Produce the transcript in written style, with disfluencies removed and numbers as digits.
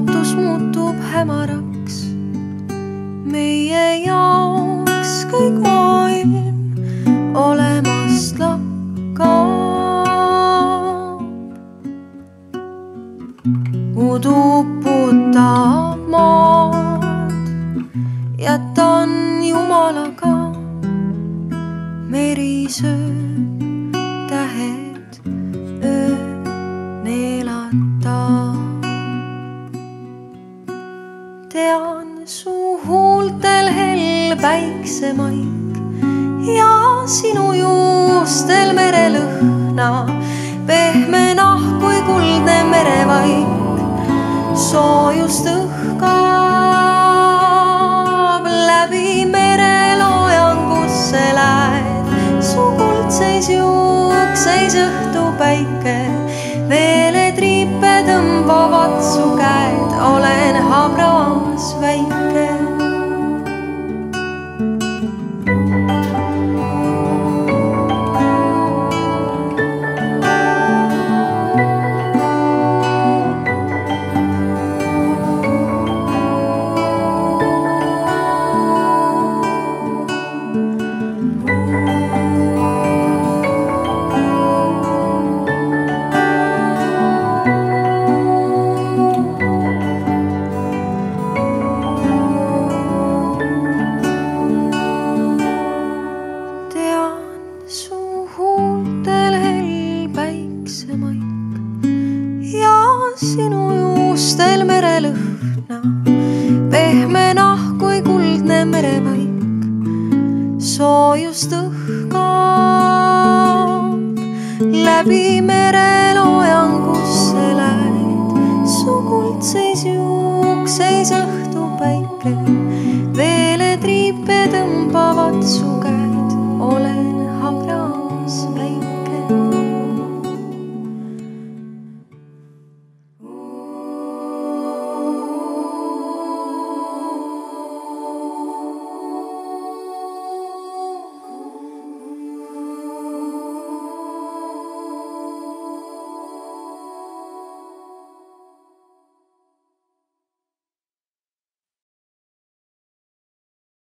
lootus muutub hämaraks. Meie jaoks kõik maailm olemast lakkab. Udu puutab maad, jätan Jumalaga. Meri sööb tähed öö neelatab. Tean su huultel hell päiksemaik ja sinu juustel merelõhna, pehme nahk kui kuldne merevaik soojust õhkab. Läbi mere loojangusse lähed, su kuldseis juukseis õhtupäike, veele triipe tõmbavad su käed, olen habras väike. Sinu juustel merelõhna, pehme nahk kui kuldne merevaik soojust õhkab. Läbi mere loojangusse lähed, su kuldseis